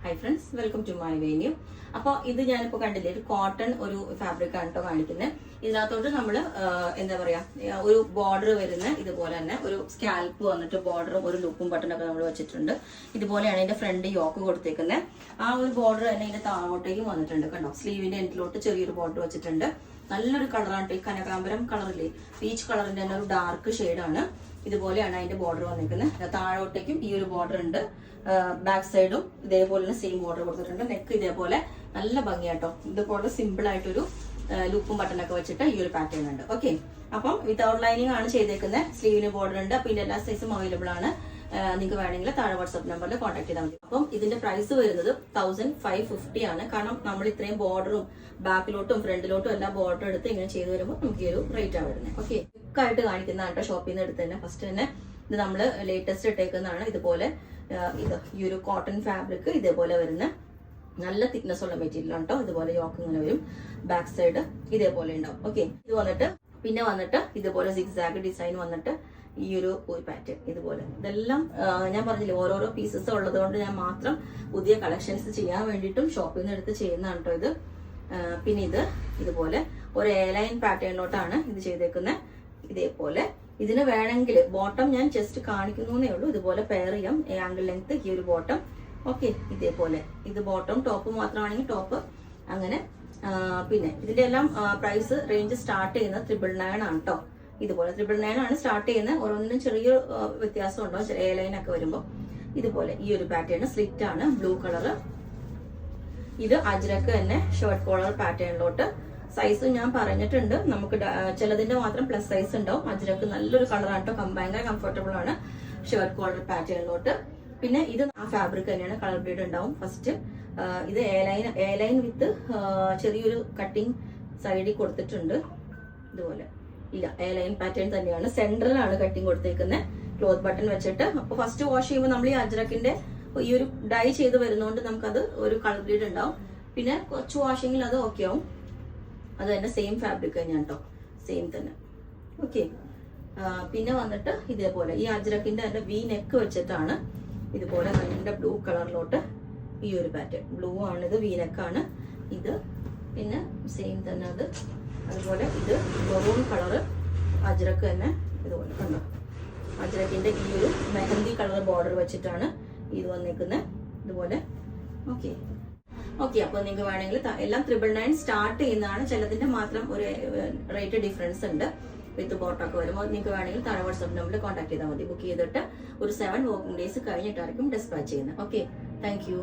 Hi friends, welcome to my venue. അപ്പോൾ ഇത് ഞാനിപ്പോൾ കണ്ടില്ലേ ഒരു കോട്ടൺ ഒരു ഫാബ്രിക് ആണ് കേട്ടോ കാണിക്കുന്നത്. ഇതിനകത്തോട്ട് നമ്മൾ എന്താ പറയാ ഒരു ബോർഡർ വരുന്ന ഇതുപോലെ തന്നെ ഒരു സ്കാൽപ്പ് വന്നിട്ട് ബോർഡറും ഒരു ലൂപ്പും ബട്ടണൊക്കെ നമ്മൾ വെച്ചിട്ടുണ്ട്. ഇതുപോലെയാണ് ഇതിന്റെ ഫ്രണ്ട് യോക്ക് കൊടുത്തേക്കുന്നത്. ആ ഒരു ബോർഡർ തന്നെ ഇതിന്റെ താഴോട്ടേക്കും വന്നിട്ടുണ്ട് കണ്ടോ. സ്ലീവിന്റെ എൻഡിലോട്ട് ചെറിയൊരു ബോർഡർ വെച്ചിട്ടുണ്ട്. നല്ലൊരു കളറാണ് ഈ കനകാംബരം കളറില്ലേ, പീച്ച് കളറിന്റെ തന്നെ ഒരു ഡാർക്ക് ഷെയ്ഡാണ്. ഇതുപോലെയാണ് അതിന്റെ ബോർഡർ വന്നിരിക്കുന്നത്. താഴോട്ടേക്കും ഈ ഒരു ബോർഡർ ഉണ്ട്. ബാക്ക് സൈഡും ഇതേപോലെ തന്നെ സെയിം ബോർഡർ കൊടുത്തിട്ടുണ്ട്. നെക്ക് ഇതേപോലെ നല്ല ഭംഗിയാട്ടോ. ഇതുപോലെ സിമ്പിൾ ആയിട്ടൊരു ലൂപ്പും ബട്ടണൊക്കെ വെച്ചിട്ട് ഈ ഒരു പാറ്റേൺ ഉണ്ട്. ഓക്കെ, അപ്പം വിത്തൗട്ട് ലൈനിങ് ആണ് ചെയ്തേക്കുന്നത്. സ്ലീവിന് ബോർഡർ ഉണ്ട്. അപ്പൊ ഇതിന്റെ എല്ലാ സൈസും അവൈലബിൾ ആണ്. നിങ്ങൾക്ക് വേണമെങ്കിൽ താഴെ വാട്സ്ആപ്പ് നമ്പറിൽ കോൺടാക്ട് ചെയ്താൽ മതി. അപ്പം ഇതിന്റെ പ്രൈസ് വരുന്നത് 1550 ആണ്. കാരണം നമ്മൾ ഇത്രയും ബോർഡറും ബാക്കിലോട്ടും ഫ്രണ്ടിലോട്ടും എല്ലാം ബോർഡർ എടുത്ത് ഇങ്ങനെ ചെയ്ത് വരുമ്പോൾ നമുക്ക് ഈ ഒരു റേറ്റ് ആണ് വരുന്നത്. ഓക്കെ, ക്വിക്കായിട്ട് കാണിക്കുന്നതാണ് കേട്ടോ. ഷോപ്പിൽ നിന്ന് എടുത്ത് തന്നെ ഫസ്റ്റ് തന്നെ ഇത് നമ്മൾ ലേറ്റസ്റ്റ് ഇട്ടേക്കുന്നതാണ്. ഇതുപോലെ ഇത് ഈ ഒരു കോട്ടൺ ഫാബ്രിക് ഇതേപോലെ വരുന്ന നല്ല തിക്നെസ് ഉള്ള മെറ്റീരിയൽ ആണ് കേട്ടോ. ഇതുപോലെ യോക്ക് ഇങ്ങനെ വരും. ബാക്ക് സൈഡ് ഇതേപോലെ ഉണ്ടാവും. ഓക്കെ, ഇത് വന്നിട്ട് പിന്നെ വന്നിട്ട് ഇതുപോലെ സിക്സാഗ് ഡിസൈൻ വന്നിട്ട് ഈ ഒരു പാറ്റേൺ ഇതുപോലെ. ഇതെല്ലാം ഞാൻ പറഞ്ഞില്ലേ ഓരോരോ പീസസ് ഉള്ളത് കൊണ്ട് ഞാൻ മാത്രം പുതിയ കളക്ഷൻസ് ചെയ്യാൻ വേണ്ടിയിട്ടും ഷോപ്പിൽ നിന്ന് എടുത്ത് ചെയ്യുന്നതാണ് കേട്ടോ ഇത്. പിന്നെ ഇത് ഇതുപോലെ ഒരു എയർലൈൻ പാറ്റേണിലോട്ടാണ് ഇത് ചെയ്തേക്കുന്നത്. ഇതേപോലെ ഇതിന് വേണമെങ്കിൽ ബോട്ടം ഞാൻ ജസ്റ്റ് കാണിക്കുന്നേ ഉള്ളൂ. ഇതുപോലെ പെയർ ചെയ്യാം ആംഗിൾ ലെങ്ത് ഈ ഒരു ബോട്ടം. ഓക്കെ, ഇതേപോലെ ഇത് ബോട്ടം ടോപ്പ് മാത്രമാണെങ്കിൽ ടോപ്പ് അങ്ങനെ. പിന്നെ ഇതിന്റെ എല്ലാം പ്രൈസ് റേഞ്ച് സ്റ്റാർട്ട് ചെയ്യുന്നത് 999 ആണ് കേട്ടോ. ഇതുപോലെ 999 ആണ് സ്റ്റാർട്ട് ചെയ്യുന്നത്. ഓരോന്നിനും ചെറിയ വ്യത്യാസം ഉണ്ടോ, എ ലൈൻ ഒക്കെ വരുമ്പോൾ. ഇതുപോലെ ഈ ഒരു പാറ്റേൺ സ്ലിറ്റ് ആണ്, ബ്ലൂ കളറ്. ഇത് അജ്രക്ക് തന്നെ ഷർട്ട് കോളർ പാറ്റേണിലോട്ട്. സൈസ് ഞാൻ പറഞ്ഞിട്ടുണ്ട്. നമുക്ക് ചിലതിന്റെ മാത്രം പ്ലസ് സൈസ് ഉണ്ടാവും. അജ്രക്ക് നല്ലൊരു കളറാണ് കേട്ടോ. ഭയങ്കര കംഫർട്ടബിൾ ആണ് ഷർട്ട് കോളർ പാറ്റേണിലോട്ട്. പിന്നെ ഇത് ആ ഫാബ്രിക് തന്നെയാണ്, കളർ ബ്രീഡ് ഉണ്ടാവും. ഫസ്റ്റ് ഇത് എ ലൈൻ വിത്ത് ചെറിയൊരു കട്ടിങ് സൈഡിൽ കൊടുത്തിട്ടുണ്ട്. ഇതുപോലെ ഇല്ല, എ ലൈൻ പാറ്റേൺ തന്നെയാണ്. സെൻട്രലാണ് കട്ടിങ് കൊടുത്തേക്കുന്നത്, ക്ലോത്ത് ബട്ടൺ വെച്ചിട്ട്. അപ്പൊ ഫസ്റ്റ് വാഷ് ചെയ്യുമ്പോൾ നമ്മൾ ഈ അജ്രക്കിന്റെ ഈ ഒരു ഡൈ ചെയ്ത് വരുന്നതുകൊണ്ട് നമുക്കത് ഒരു കളർ ബ്രീഡ് ഉണ്ടാവും. പിന്നെ കുറച്ച് വാഷിങ്ങിൽ അത് ഓക്കെ ആവും. അത് തന്നെ സെയിം ഫാബ്രിക് തന്നെയാണ് കേട്ടോ, സെയിം തന്നെ. ഓക്കെ, പിന്നെ വന്നിട്ട് ഇതേപോലെ ഈ അജ്രക്കിന്റെ തന്നെ വി നെക്ക് വെച്ചിട്ടാണ് ഇതുപോലെ നല്ല ബ്ലൂ കളറിലോട്ട് ഈ ഒരു പാറ്റേൺ. ബ്ലൂ ആണ് ഇത്, വി നെക്കാണ് ഇത്. പിന്നെ സെയിം തന്നെ അത്. അതുപോലെ ഇത് മെറൂൺ കളറ് അജ്രക്ക് തന്നെ ഇതുപോലെ കണ്ടോ. അജ്രക്കിന്റെ ഈ ഒരു മെഹന്തി കളർ ബോർഡർ വെച്ചിട്ടാണ് ഇത് വന്നിരിക്കുന്നത് ഇതുപോലെ. ഓക്കെ ഓക്കെ, അപ്പൊ നിങ്ങൾക്ക് വേണമെങ്കിൽ എല്ലാം 999 സ്റ്റാർട്ട് ചെയ്യുന്നതാണ്. ചിലതിന്റെ മാത്രം ഒരു റേറ്റ് ഡിഫറൻസ് ഉണ്ട്. വിത്ത് ബോട്ടൊക്കെ വരുമ്പോൾ നിങ്ങൾക്ക് വേണമെങ്കിൽ താഴെ വാട്സ്ആപ്പ് നമ്പറിൽ കോൺടാക്ട് ചെയ്താൽ മതി. ബുക്ക് ചെയ്തിട്ട് ഒരു 7 വർക്കിംഗ് ഡേയ്സ് കഴിഞ്ഞിട്ടായിരിക്കും ഡിസ്പാച്ച് ചെയ്യുന്നത്. Okay, thank you.